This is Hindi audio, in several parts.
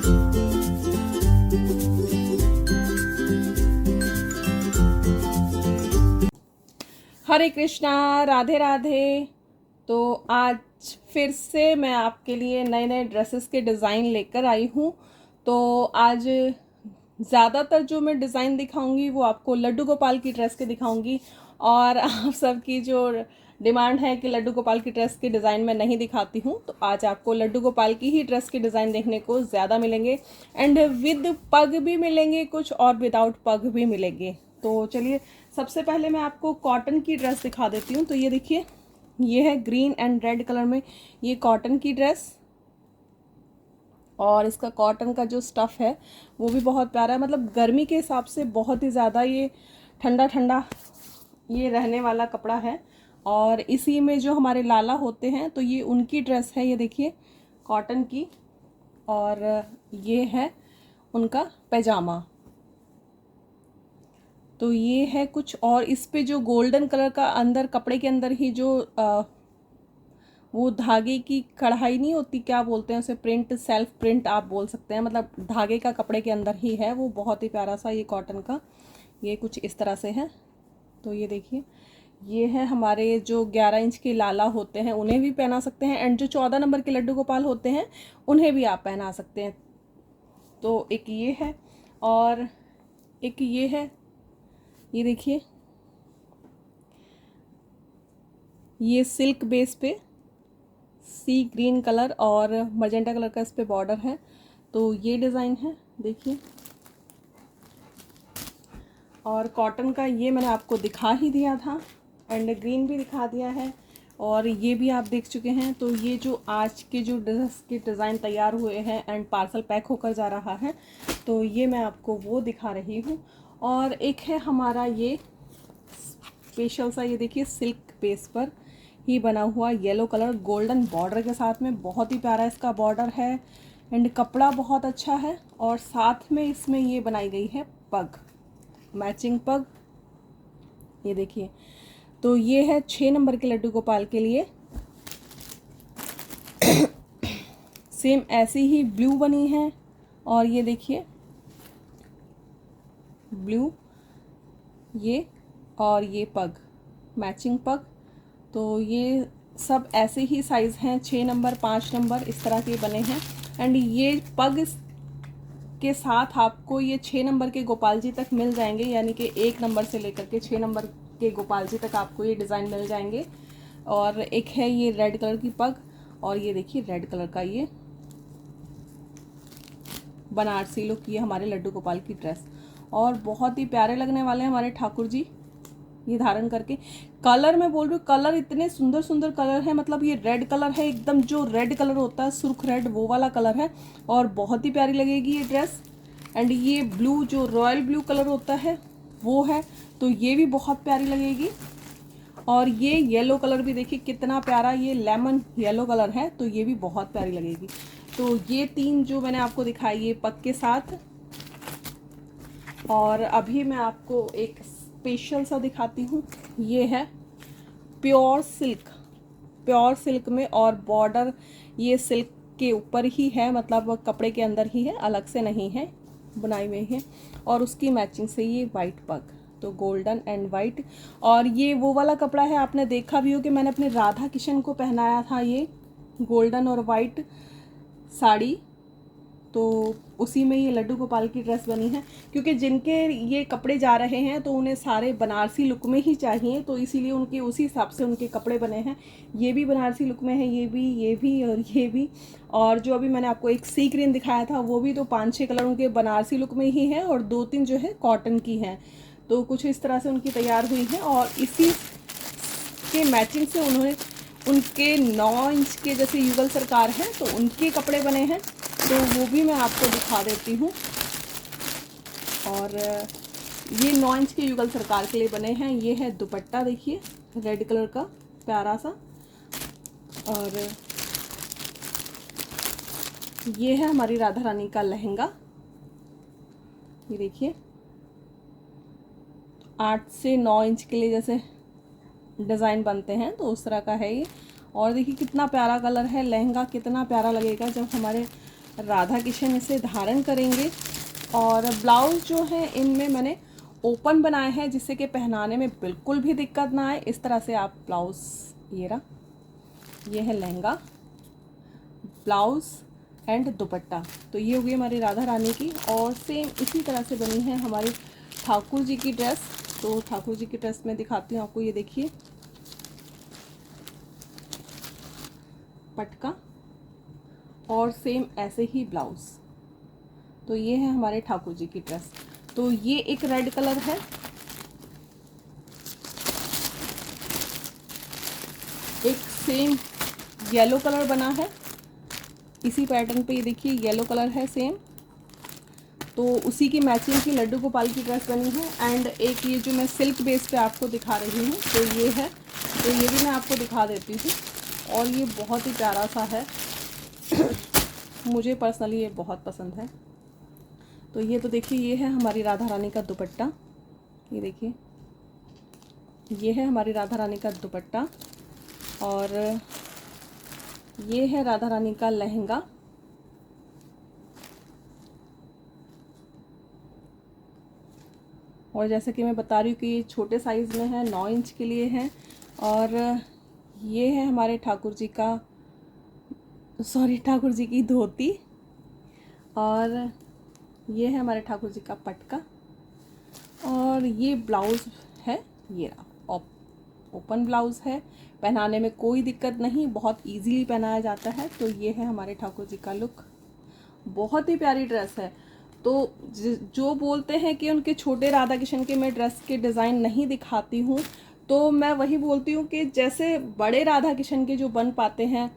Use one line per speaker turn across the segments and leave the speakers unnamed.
हरे कृष्णा, राधे राधे। तो आज फिर से मैं आपके लिए नए नए ड्रेसेस के डिज़ाइन लेकर आई हूँ। तो आज ज़्यादातर जो मैं डिज़ाइन दिखाऊंगी वो आपको लड्डू गोपाल की ड्रेस के दिखाऊंगी, और आप सबकी जो डिमांड है कि लड्डू गोपाल की ड्रेस के डिज़ाइन मैं नहीं दिखाती हूँ, तो आज आपको लड्डू गोपाल की ही ड्रेस के डिज़ाइन देखने को ज़्यादा मिलेंगे। एंड विद पग भी मिलेंगे कुछ, और विदाउट पग भी मिलेंगे। तो चलिए, सबसे पहले मैं आपको कॉटन की ड्रेस दिखा देती हूँ। तो ये देखिए, ये है ग्रीन एंड रेड कलर में ये कॉटन की ड्रेस, और इसका कॉटन का जो स्टफ़ है वो भी बहुत प्यारा है। मतलब गर्मी के हिसाब से बहुत ही ज़्यादा ये ठंडा ठंडा ये रहने वाला कपड़ा है। और इसी में जो हमारे लाला होते हैं तो ये उनकी ड्रेस है, ये देखिए कॉटन की, और ये है उनका पैजामा। तो ये है कुछ, और इस पे जो गोल्डन कलर का अंदर कपड़े के अंदर ही जो वो धागे की कढ़ाई नहीं होती, क्या बोलते हैं उसे, प्रिंट, सेल्फ प्रिंट आप बोल सकते हैं, मतलब धागे का कपड़े के अंदर ही है, वो बहुत ही प्यारा सा ये कॉटन का, ये कुछ इस तरह से है। तो ये देखिए, ये है हमारे जो 11 इंच के लाला होते हैं उन्हें भी पहना सकते हैं, एंड जो 14 नंबर के लड्डू गोपाल होते हैं उन्हें भी आप पहना सकते हैं। तो एक ये है, और एक ये है, ये देखिए, ये सिल्क बेस पे सी ग्रीन कलर और मजेंटा कलर का इस पे बॉर्डर है। तो ये डिज़ाइन है, देखिए। और कॉटन का ये मैंने आपको दिखा ही दिया था, एंड ग्रीन भी दिखा दिया है, और ये भी आप देख चुके हैं। तो ये जो आज के जो ड्रेस के डिज़ाइन तैयार हुए हैं एंड पार्सल पैक होकर जा रहा है, तो ये मैं आपको वो दिखा रही हूँ। और एक है हमारा ये स्पेशल सा, ये देखिए सिल्क बेस पर ही बना हुआ येलो कलर गोल्डन बॉर्डर के साथ में, बहुत ही प्यारा इसका बॉर्डर है, एंड कपड़ा बहुत अच्छा है। और साथ में इसमें ये बनाई गई है पग, मैचिंग पग, ये देखिए। तो ये है 6 नंबर के लड्डू गोपाल के लिए। सेम ऐसी ही ब्लू बनी है, और ये देखिए ब्लू, ये और ये पग, मैचिंग पग। तो ये सब ऐसे ही साइज़ हैं, 6 नंबर, 5 नंबर, इस तरह के बने हैं। एंड ये पग के साथ आपको ये 6 नंबर के गोपाल जी तक मिल जाएंगे, यानी कि 1 नंबर से लेकर के 6 नंबर के गोपाल जी तक आपको ये डिज़ाइन मिल जाएंगे। और एक है ये रेड कलर की पग, और ये देखिए रेड कलर का ये बनारसी लुक, ये हमारे लड्डू गोपाल की ड्रेस, और बहुत ही प्यारे लगने वाले हैं हमारे ठाकुर जी ये धारण करके। कलर मैं बोल रही हूँ, कलर इतने सुंदर सुंदर कलर है, मतलब ये रेड कलर है एकदम, जो रेड कलर होता है सुर्ख रेड, वो वाला कलर है, और बहुत ही प्यारी लगेगी ये ड्रेस। एंड ये ब्लू, जो रॉयल ब्लू कलर होता है वो है, तो ये भी बहुत प्यारी लगेगी। और ये येलो कलर भी देखिए कितना प्यारा, ये लेमन येलो कलर है, तो ये भी बहुत प्यारी लगेगी। तो ये 3 जो मैंने आपको दिखाई ये पग के साथ। और अभी मैं आपको एक स्पेशल सा दिखाती हूँ, ये है प्योर सिल्क, प्योर सिल्क में, और बॉर्डर ये सिल्क के ऊपर ही है, मतलब कपड़े के अंदर ही है, अलग से नहीं है, बुनाई में है। और उसकी मैचिंग से ये वाइट पग, तो गोल्डन एंड वाइट। और ये वो वाला कपड़ा है, आपने देखा भी हो कि मैंने अपने राधा किशन को पहनाया था ये गोल्डन और वाइट साड़ी, तो उसी में ये लड्डू गोपाल की ड्रेस बनी है। क्योंकि जिनके ये कपड़े जा रहे हैं तो उन्हें सारे बनारसी लुक में ही चाहिए, तो इसीलिए उनके उसी हिसाब से उनके कपड़े बने हैं। ये भी बनारसी लुक में है, ये भी और ये भी। और जो अभी मैंने आपको एक सी ग्रीन दिखाया था वो भी, तो 5-6 कलर उनके बनारसी लुक में ही है, और 2-3 जो है कॉटन की हैं। तो कुछ इस तरह से उनकी तैयार हुई हैं, और इसी के मैचिंग से उन्होंने उनके 9 इंच के जैसे युगल सरकार हैं तो उनके कपड़े बने हैं, तो वो भी मैं आपको दिखा देती हूँ। और ये 9 इंच के युगल सरकार के लिए बने हैं। ये है दुपट्टा, देखिए रेड कलर का प्यारा सा, और ये है हमारी राधा रानी का लहंगा, ये देखिए 8 से 9 इंच के लिए जैसे डिज़ाइन बनते हैं तो उस तरह का है ये। और देखिए कितना प्यारा कलर है, लहंगा कितना प्यारा लगेगा जब हमारे राधा कृष्ण इसे धारण करेंगे। और ब्लाउज़ जो है इनमें मैंने ओपन बनाए हैं जिससे कि पहनाने में बिल्कुल भी दिक्कत ना आए। इस तरह से आप ब्लाउज़, ये रहा, ये है लहंगा, ब्लाउज़ एंड दुपट्टा। तो ये हो गई हमारी राधा रानी की। और सेम इसी तरह से बनी है हमारी ठाकुर जी की ड्रेस। तो ठाकुर जी की ड्रेस में दिखाती हूँ आपको, ये देखिए पटका और सेम ऐसे ही ब्लाउज़। तो ये है हमारे ठाकुर जी की ड्रेस। तो ये एक रेड कलर है, एक सेम येलो कलर बना है इसी पैटर्न पे, ये देखिए येलो कलर है सेम। तो उसी की मैचिंग की लड्डू गोपाल की ड्रेस बनी है। एंड एक ये जो मैं सिल्क बेस पे आपको दिखा रही हूँ, तो ये है, तो ये भी मैं आपको दिखा देती हूँ। और ये बहुत ही प्यारा सा है मुझे पर्सनली ये बहुत पसंद है। तो ये तो देखिए, ये है हमारी राधा रानी का दुपट्टा, ये देखिए ये है हमारी राधा रानी का दुपट्टा। और ये है राधा रानी का लहंगा। और जैसे कि मैं बता रही हूँ कि ये छोटे साइज़ में है, 9 इंच के लिए है। और ये है हमारे ठाकुर जी की धोती। और ये है हमारे ठाकुर जी का पटका। और ये ब्लाउज़ है, ये रहा, ओपन ब्लाउज़ है, पहनाने में कोई दिक्कत नहीं, बहुत इजीली पहनाया जाता है। तो ये है हमारे ठाकुर जी का लुक, बहुत ही प्यारी ड्रेस है। तो जो बोलते हैं कि उनके छोटे राधा कृष्ण के मैं ड्रेस के डिज़ाइन नहीं दिखाती हूँ, तो मैं वही बोलती हूँ कि जैसे बड़े राधा कृष्ण के जो बन पाते हैं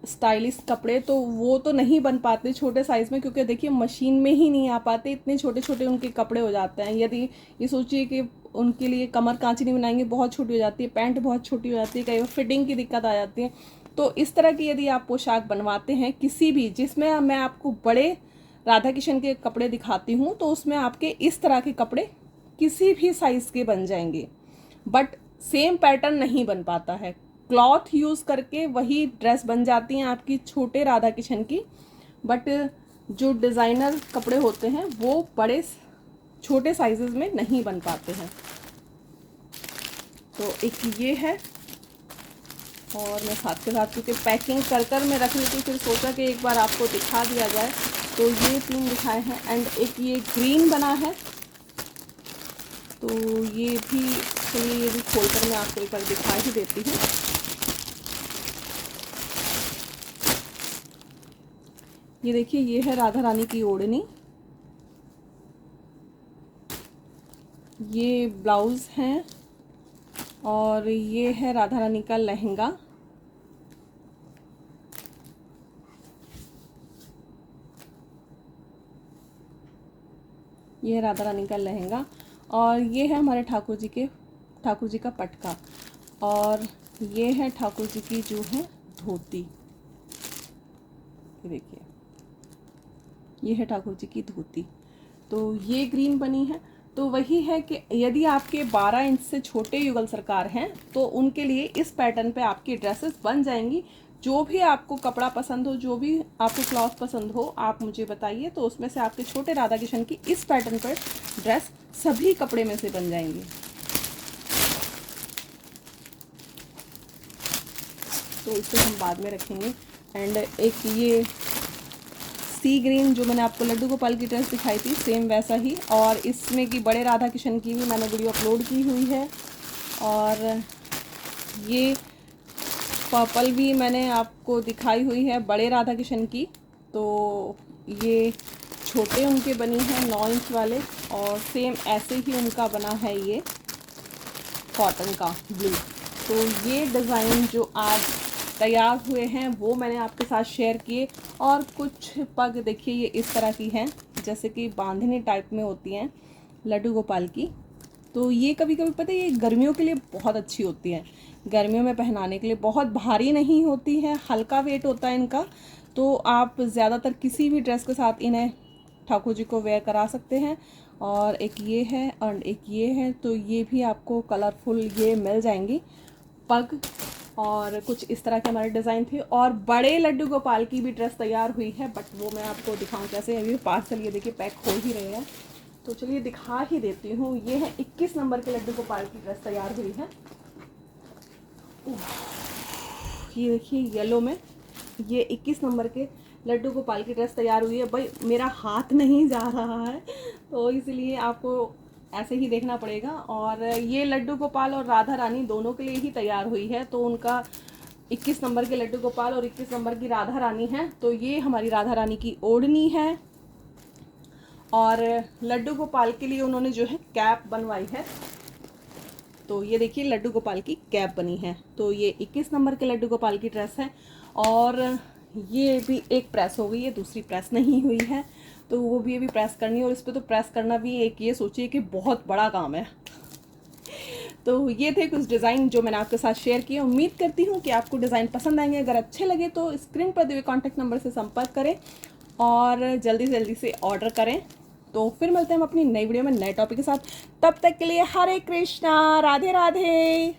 स्टाइलिश कपड़े, तो वो तो नहीं बन पाते छोटे साइज़ में, क्योंकि देखिए मशीन में ही नहीं आ पाते, इतने छोटे छोटे उनके कपड़े हो जाते हैं। यदि ये सोचिए कि उनके लिए कमर कांची नहीं बनाएंगे, बहुत छोटी हो जाती है, पैंट बहुत छोटी हो जाती है, कई बार फिटिंग की दिक्कत आ जाती है। तो इस तरह की यदि आप पोशाक बनवाते हैं किसी भी, जिसमें मैं आपको बड़े राधा कृष्ण के कपड़े दिखाती हूँ, तो उसमें आपके इस तरह के कपड़े किसी भी साइज़ के बन जाएंगे, बट सेम पैटर्न नहीं बन पाता है। क्लॉथ यूज़ करके वही ड्रेस बन जाती हैं आपकी छोटे राधा कृष्ण की, बट जो डिज़ाइनर कपड़े होते हैं वो बड़े छोटे साइजेस में नहीं बन पाते हैं। तो एक ये है, और मैं साथ के साथ क्योंकि पैकिंग कर मैं रख रही थी, फिर सोचा कि एक बार आपको दिखा दिया जाए। तो ये 3 दिखाए हैं। एंड एक ये ग्रीन बना है, तो ये भी, चलिए ये भी खोलकर मैं आपको एक बार दिखा ही देती हूँ। ये देखिए, ये है राधा रानी की ओढ़नी, ये ब्लाउज़ है, और ये है राधा रानी का लहंगा। ये है राधा रानी का लहंगा। और ये है हमारे ठाकुर जी का पटका। और ये है ठाकुर जी की जो है धोती, ये देखिए ये है ठाकुर जी की धोती। तो ये ग्रीन बनी है। तो वही है कि यदि आपके 12 इंच से छोटे युगल सरकार हैं तो उनके लिए इस पैटर्न पे आपकी ड्रेसेस बन जाएंगी। जो भी आपको कपड़ा पसंद हो, जो भी आपको क्लॉथ पसंद हो, आप मुझे बताइए, तो उसमें से आपके छोटे राधा कृष्ण की इस पैटर्न पर ड्रेस सभी कपड़े में से बन जाएंगी। तो इसे हम बाद में रखेंगे। एंड एक ये सी ग्रीन जो मैंने आपको लड्डू गोपाल की ड्रेस दिखाई थी, सेम वैसा ही, और इसमें की बड़े राधा कृष्ण की भी मैंने वीडियो अपलोड की हुई है। और ये पर्पल भी मैंने आपको दिखाई हुई है बड़े राधा कृष्ण की। तो ये छोटे उनके बनी है 9 इंच वाले, और सेम ऐसे ही उनका बना है ये कॉटन का ब्लू। तो ये डिज़ाइन जो आज तैयार हुए हैं वो मैंने आपके साथ शेयर किए। और कुछ पग देखिए ये इस तरह की हैं, जैसे कि बांधनी टाइप में होती हैं लड्डू गोपाल की। तो ये कभी कभी पता है ये गर्मियों के लिए बहुत अच्छी होती है, गर्मियों में पहनाने के लिए। बहुत भारी नहीं होती है, हल्का वेट होता है इनका। तो आप ज़्यादातर किसी भी ड्रेस के साथ इन्हें ठाकुर जी को वेयर करा सकते हैं। और एक ये है और एक ये है, तो ये भी आपको कलरफुल ये मिल जाएंगी पग। और कुछ इस तरह के हमारे डिज़ाइन थे। और बड़े लड्डू गोपाल की भी ड्रेस तैयार हुई है, बट वो मैं आपको दिखाऊं कैसे। अभी पार्सल ये देखिए पैक हो ही रहे हैं, तो चलिए दिखा ही देती हूँ। ये है 21 नंबर के लड्डू गोपाल की ड्रेस तैयार हुई है। ये देखिए येलो में ये 21 नंबर के लड्डू गोपाल की ड्रेस तैयार हुई है। भाई मेरा हाथ नहीं जा रहा है, तो इसलिए आपको ऐसे ही देखना पड़ेगा। और ये लड्डू गोपाल और राधा रानी दोनों के लिए ही तैयार हुई है, तो उनका 21 नंबर के लड्डू गोपाल और 21 नंबर की राधा रानी है। तो ये हमारी राधा रानी की ओढ़नी है, और लड्डू गोपाल के लिए उन्होंने जो है कैप बनवाई है। तो ये देखिए लड्डू गोपाल की कैप बनी है। तो ये 21 नंबर के लड्डू गोपाल की ड्रेस है। और ये भी एक प्रेस हो गई है, दूसरी प्रेस नहीं हुई है, तो वो भी अभी प्रेस करनी है। और इस पर तो प्रेस करना भी एक ये सोचिए कि बहुत बड़ा काम है। तो ये थे कुछ डिज़ाइन जो मैंने आपके साथ शेयर किए। उम्मीद करती हूँ कि आपको डिज़ाइन पसंद आएंगे। अगर अच्छे लगे तो स्क्रीन पर दिए हुए कॉन्टैक्ट नंबर से संपर्क करें और जल्दी से ऑर्डर करें। तो फिर मिलते हैं हम अपनी नई वीडियो में नए टॉपिक के साथ। तब तक के लिए हरे कृष्णा, राधे राधे।